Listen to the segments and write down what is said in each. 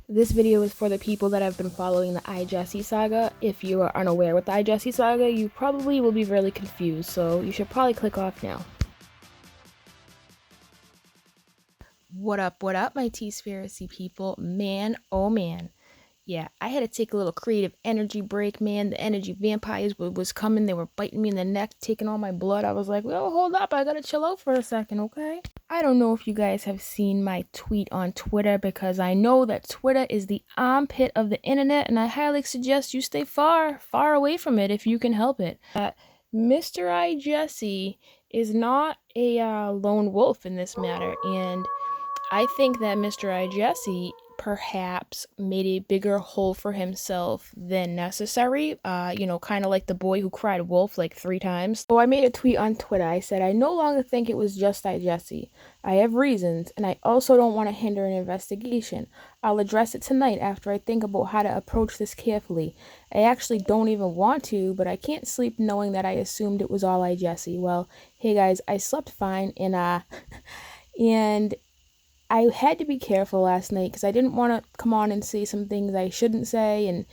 This video is for the people that have been following the iJesse saga. If you are unaware with the iJesse saga, you probably will be really confused, so you should probably click off now. What up, my Spiracy people? Man, oh man. Yeah, I had to take a little creative energy break, man. The energy vampires was coming. They were biting me in the neck, taking all my blood. I was like, well, hold up. I gotta chill out for a second, okay? I don't know if you guys have seen my tweet on Twitter, because I know that Twitter is the armpit of the internet, and I highly suggest you stay far away from it if you can help it. Mr. iJesse is not a lone wolf in this matter, and I think that Mr. iJesse perhaps made a bigger hole for himself than necessary. Kind of like the boy who cried wolf like 3 times. So I made a tweet on Twitter. I said, I no longer think it was just iJesse. I have reasons, and I also don't want to hinder an investigation. I'll address it tonight after I think about how to approach this carefully. I actually don't even want to, but I can't sleep knowing that I assumed it was all iJesse. Well, hey guys, I slept fine, and I had to be careful last night because I didn't want to come on and say some things I shouldn't say and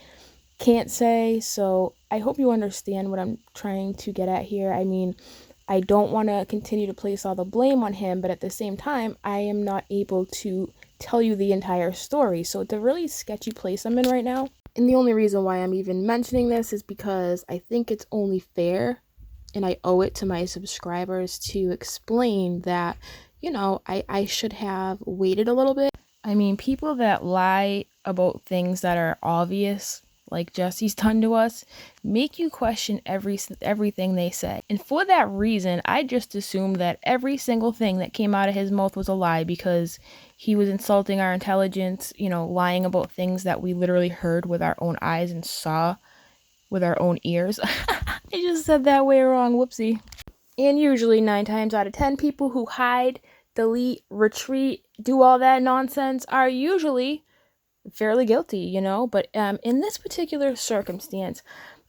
can't say. So I hope you understand what I'm trying to get at here. I mean, I don't want to continue to place all the blame on him, but at the same time, I am not able to tell you the entire story. So it's a really sketchy place I'm in right now. And the only reason why I'm even mentioning this is because I think it's only fair, and I owe it to my subscribers to explain that I should have waited a little bit. I mean, people that lie about things that are obvious, like Jesse's done to us, make you question everything they say. And for that reason, I just assumed that every single thing that came out of his mouth was a lie, because he was insulting our intelligence, lying about things that we literally heard with our own eyes and saw with our own ears. I just said that way wrong, whoopsie. And usually 9 times out of 10, people who hide, delete, retreat, do all that nonsense are usually fairly guilty, But in this particular circumstance,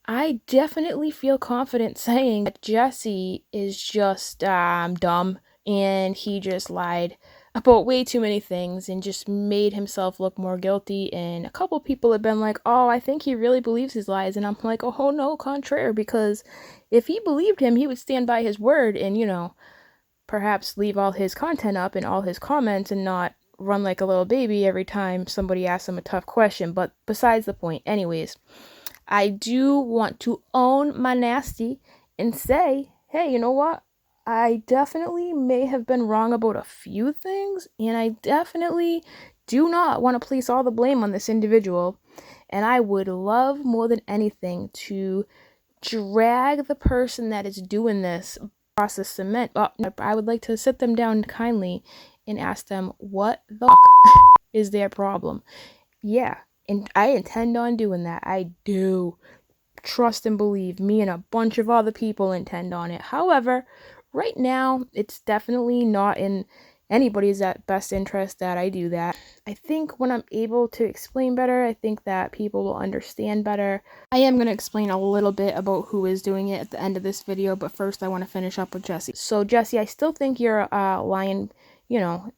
I definitely feel confident saying that Jesse is just dumb, and he just lied about way too many things and just made himself look more guilty. And a couple people have been like, oh, I think he really believes his lies. And I'm like, oh no, contraire, because if he believed him, he would stand by his word and, perhaps leave all his content up and all his comments and not run like a little baby every time somebody asks him a tough question. But besides the point, anyways, I do want to own my nasty and say, hey, you know what? I definitely may have been wrong about a few things, and I definitely do not want to place all the blame on this individual. And I would love more than anything to drag the person that is doing this across the cement. I would like to sit them down kindly and ask them what the is their problem. Yeah, and I intend on doing that. I do. Trust and believe me, and a bunch of other people intend on it. However, right now, it's definitely not in anybody's best interest that I do that. I think when I'm able to explain better, I think that people will understand better. I am going to explain a little bit about who is doing it at the end of this video, but first I want to finish up with Jesse. So Jesse, I still think you're a lying,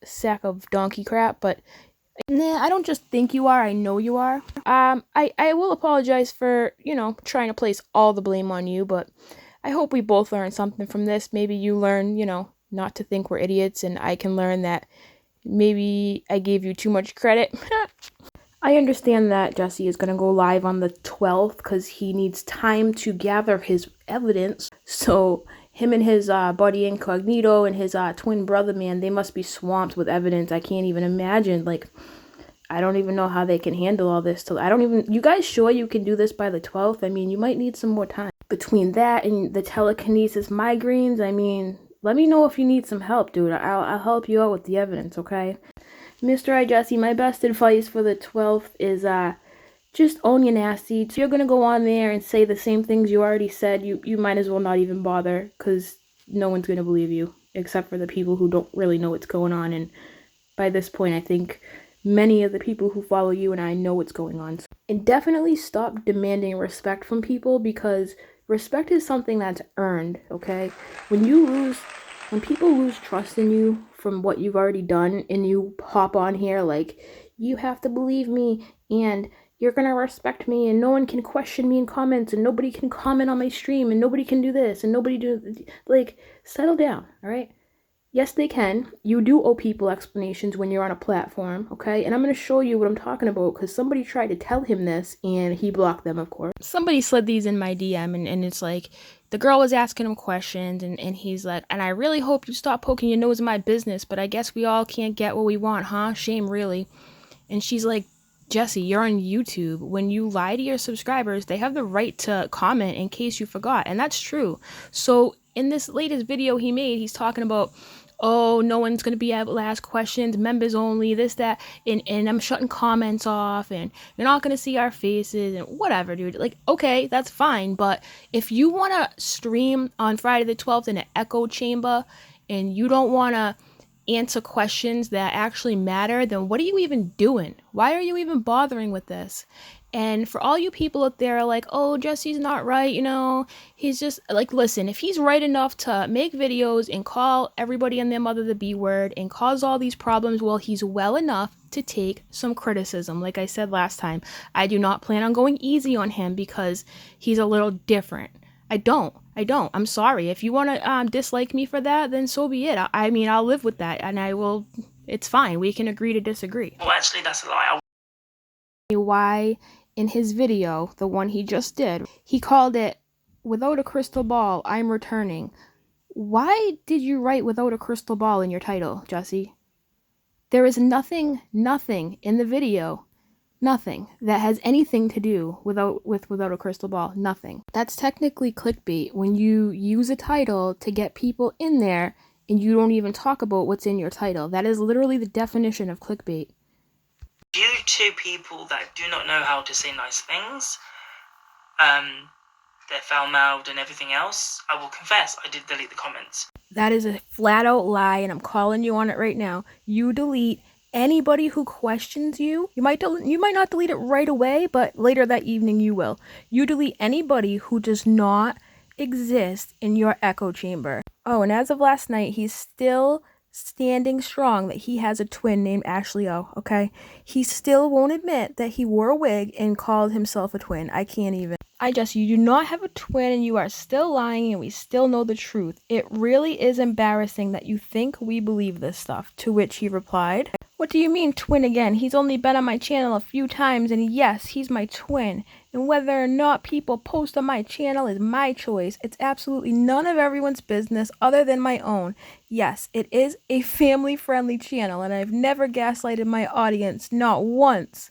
sack of donkey crap, but nah, I don't just think you are, I know you are. I will apologize for, trying to place all the blame on you, but I hope we both learn something from this. Maybe you learn, not to think we're idiots, and I can learn that maybe I gave you too much credit. I understand that Jesse is going to go live on the 12th because he needs time to gather his evidence. So him and his buddy Incognito and his twin brother, man, they must be swamped with evidence. I can't even imagine. Like, I don't even know how they can handle all this. You guys sure you can do this by the 12th? I mean, you might need some more time. Between that and the telekinesis migraines, I mean, let me know if you need some help, dude. I'll help you out with the evidence, okay? Mr. iJesse, my best advice for the 12th is just own your nasty. If you're going to go on there and say the same things you already said, you might as well not even bother, because no one's going to believe you, except for the people who don't really know what's going on. And by this point, I think many of the people who follow you and I know what's going on. And definitely stop demanding respect from people, because respect is something that's earned, okay? When people lose trust in you from what you've already done, and you hop on here like, you have to believe me, and you're gonna respect me, and no one can question me in comments, and nobody can comment on my stream, and nobody can do this, and nobody do, like, settle down, all right? Yes, they can. You do owe people explanations when you're on a platform, okay? And I'm going to show you what I'm talking about because somebody tried to tell him this and he blocked them, of course. Somebody slid these in my DM and it's like, the girl was asking him questions and he's like, and I really hope you stop poking your nose in my business, but I guess we all can't get what we want, huh? Shame, really. And she's like, Jesse, you're on YouTube. When you lie to your subscribers, they have the right to comment in case you forgot. And that's true. So in this latest video he made, he's talking about, oh, no one's going to be able to ask questions, members only, this, that, and I'm shutting comments off, and you're not going to see our faces, and whatever, dude. Like, okay, that's fine, but if you want to stream on Friday the 12th in an echo chamber, and you don't want to answer questions that actually matter, then what are you even doing? Why are you even bothering with this? And for all you people out there like, oh, Jesse's not right, you know, he's just like, listen, if he's right enough to make videos and call everybody and their mother the B word and cause all these problems, well, he's well enough to take some criticism. Like I said last time, I do not plan on going easy on him because he's a little different. I don't. I'm sorry. If you want to dislike me for that, then so be it. I mean, I'll live with that, and I will. It's fine. We can agree to disagree. Well, actually, that's a lie. Why, in his video, the one he just did, he called it, "Without a crystal ball, I'm returning." Why did you write "without a crystal ball" in your title, Jesse? There is nothing in the video, nothing that has anything to do without a crystal ball. Nothing. That's technically clickbait when you use a title to get people in there and you don't even talk about what's in your title. That is literally the definition of clickbait. Due to people that do not know how to say nice things, they're foul-mouthed and everything else, I will confess, I did delete the comments. That is a flat-out lie, and I'm calling you on it right now. You delete anybody who questions you. You might not delete it right away, but later that evening you will. You delete anybody who does not exist in your echo chamber. Oh, and as of last night, he's still standing strong that he has a twin named Ashley O, okay? He still won't admit that he wore a wig and called himself a twin. I can't even. iJesse, you do not have a twin and you are still lying and we still know the truth. It really is embarrassing that you think we believe this stuff. To which he replied, what do you mean twin again? He's only been on my channel a few times and yes, he's my twin. And whether or not people post on my channel is my choice. It's absolutely none of everyone's business other than my own. Yes, it is a family-friendly channel and I've never gaslighted my audience, not once.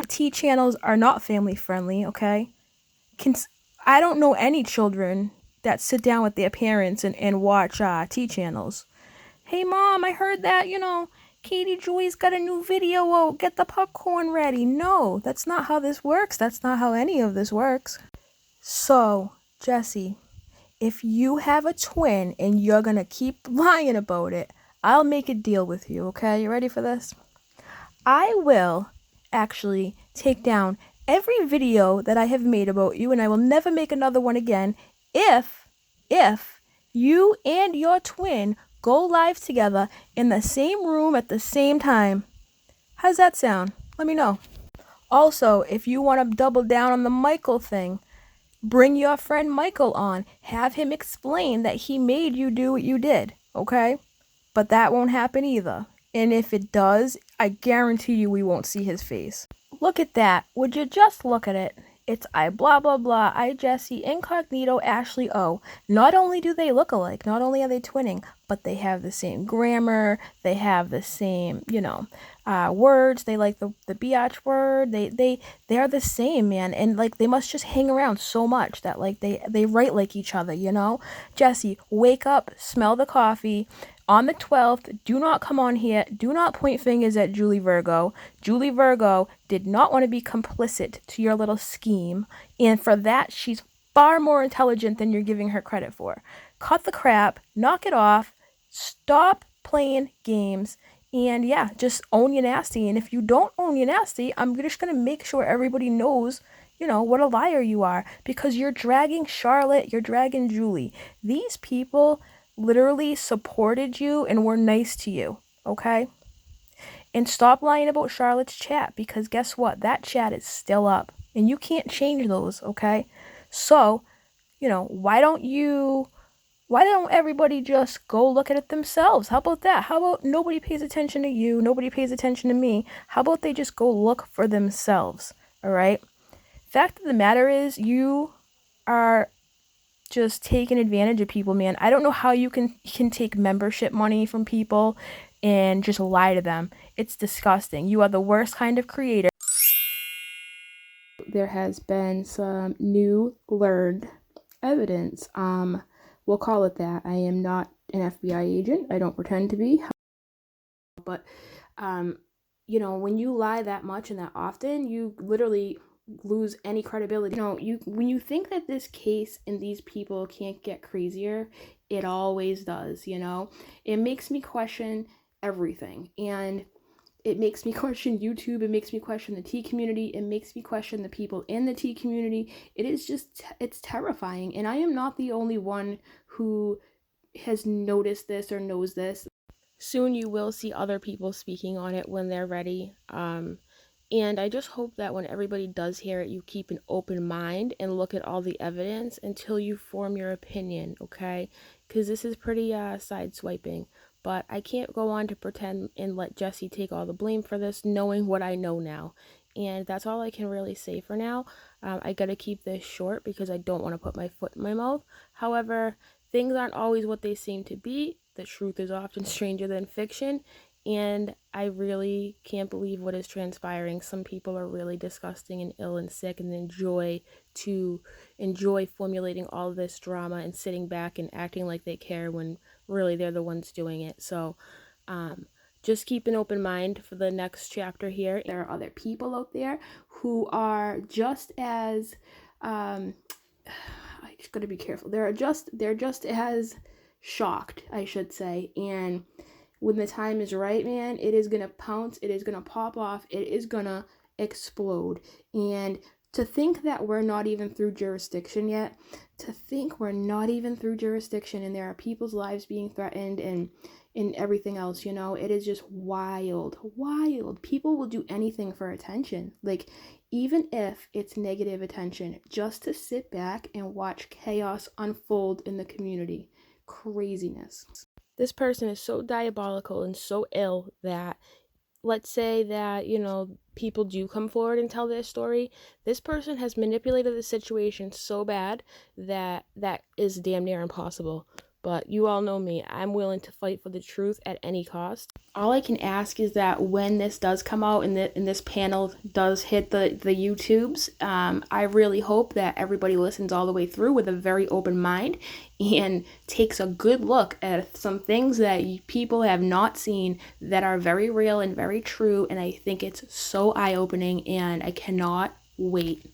Tea channels are not family-friendly, okay? I don't know any children that sit down with their parents and watch tea channels. Hey, Mom, I heard that, Katie Joy's got a new video out. Get the popcorn ready. No, that's not how this works. That's not how any of this works. So, Jesse, if you have a twin and you're going to keep lying about it, I'll make a deal with you, okay? You ready for this? I will actually take down every video that I have made about you and I will never make another one again if you and your twin go live together in the same room at the same time. How's that sound? Let me know. Also, if you want to double down on the Michael thing, bring your friend Michael on. Have him explain that he made you do what you did, okay? But that won't happen either. And if it does, I guarantee you we won't see his face. Look at that. Would you just look at it? It's iJesse, Incognito, Ashley O. Not only do they look alike, not only are they twinning, but they have the same grammar, they have the same, words, they like the biatch word, they're the same, man, and like they must just hang around so much that like they write like each other, Jesse, wake up, smell the coffee. On the 12th, do not come on here. Do not point fingers at Julie Virgo. Julie Virgo did not want to be complicit to your little scheme. And for that, she's far more intelligent than you're giving her credit for. Cut the crap. Knock it off. Stop playing games. And yeah, just own your nasty. And if you don't own your nasty, I'm just going to make sure everybody knows, what a liar you are. Because you're dragging Charlotte. You're dragging Julie. These people literally supported you and were nice to you, okay? And stop lying about Charlotte's chat, because guess what? That chat is still up and you can't change those, okay? So, why don't everybody just go look at it themselves? How about that? How about nobody pays attention to you, nobody pays attention to me? How about they just go look for themselves, all right? Fact of the matter is, you are just taking advantage of people, man. I don't know how you can take membership money from people and just lie to them. It's disgusting. You are the worst kind of creator. There has been some new learned evidence. We'll call it that. I am not an FBI agent. I don't pretend to be. But when you lie that much and that often, you literally lose any credibility. When you think that this case and these people can't get crazier, it always does. It makes me question everything, and it makes me question YouTube. It makes me question the tea community. It makes me question the people in the tea community. It is just, it's terrifying. And I am not the only one who has noticed this or knows this. Soon you will see other people speaking on it when they're ready. And I just hope that when everybody does hear it, you keep an open mind and look at all the evidence until you form your opinion, okay? Because this is pretty sideswiping. But I can't go on to pretend and let Jesse take all the blame for this, knowing what I know now. And that's all I can really say for now. I gotta keep this short because I don't want to put my foot in my mouth. However, things aren't always what they seem to be. The truth is often stranger than fiction. And I really can't believe what is transpiring. Some people are really disgusting and ill and sick and enjoy formulating all this drama and sitting back and acting like they care when really they're the ones doing it. So just keep an open mind for the next chapter here. There are other people out there who are just as I just gotta be careful. They're just as shocked, I should say. And when the time is right, man, it is gonna pounce, it is gonna pop off, it is gonna explode. And to think that we're not even through jurisdiction yet, and there are people's lives being threatened and everything else, it is just wild. People will do anything for attention, like even if it's negative attention, just to sit back and watch chaos unfold in the community. Craziness. This person is so diabolical and so ill that, let's say that, people do come forward and tell their story. This person has manipulated the situation so bad that is damn near impossible. But you all know me. I'm willing to fight for the truth at any cost. All I can ask is that when this does come out and this panel does hit the YouTubes, I really hope that everybody listens all the way through with a very open mind and takes a good look at some things that people have not seen that are very real and very true. And I think it's so eye-opening, and I cannot wait.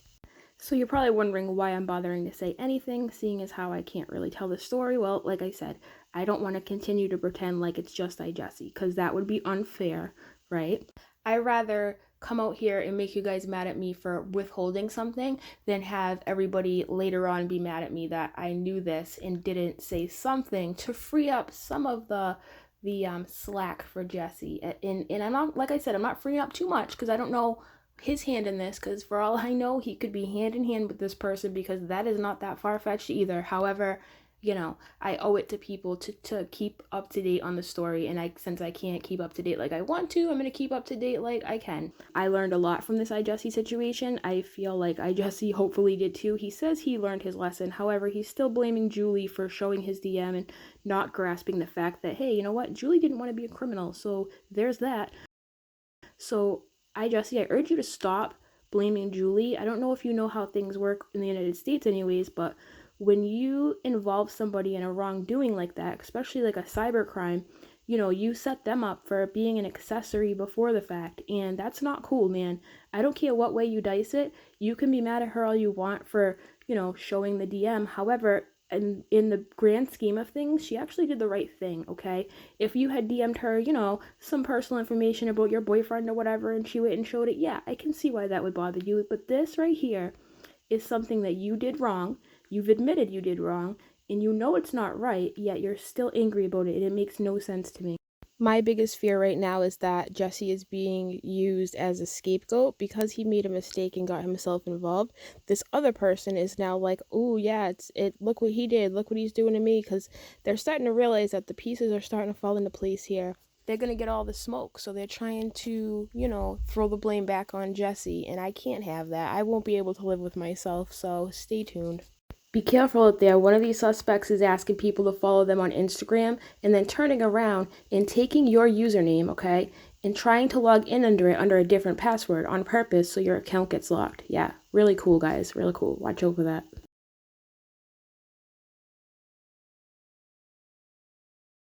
So you're probably wondering why I'm bothering to say anything, seeing as how I can't really tell the story. Well, like I said, I don't want to continue to pretend like it's just iJesse, because that would be unfair, right? I'd rather come out here and make you guys mad at me for withholding something than have everybody later on be mad at me that I knew this and didn't say something to free up some of the slack for Jesse. And I'm not, like I said, I'm not freeing up too much because I don't know his hand in this, because for all I know, he could be hand in hand with this person, because that is not that far-fetched either. However, I owe it to people to keep up to date on the story, and since I can't keep up to date like I want to, I'm going to keep up to date like I can. I learned a lot from this iJesse situation. I feel like iJesse hopefully did too. He says he learned his lesson. However, he's still blaming Julie for showing his DM and not grasping the fact that, hey, you know what? Julie didn't want to be a criminal, so there's that. So iJesse, I urge you to stop blaming Julie. I don't know if you know how things work in the United States anyways, but when you involve somebody in a wrongdoing like that, especially like a cybercrime, you set them up for being an accessory before the fact, and that's not cool, man. I don't care what way you dice it. You can be mad at her all you want for, showing the DM. However, and in the grand scheme of things, she actually did the right thing, okay? If you had DM'd her, some personal information about your boyfriend or whatever, and she went and showed it, yeah, I can see why that would bother you. But this right here is something that you did wrong. You've admitted you did wrong, and you know it's not right, yet you're still angry about it, and it makes no sense to me. My biggest fear right now is that Jesse is being used as a scapegoat because he made a mistake and got himself involved. This other person is now like, "Oh yeah, look what he did. Look what he's doing to me," because they're starting to realize that the pieces are starting to fall into place here. They're going to get all the smoke, so they're trying to, throw the blame back on Jesse, and I can't have that. I won't be able to live with myself, so stay tuned. Be careful out there. One of these suspects is asking people to follow them on Instagram and then turning around and taking your username, okay, and trying to log in under it under a different password on purpose so your account gets locked. Yeah, really cool, guys. Really cool. Watch over that.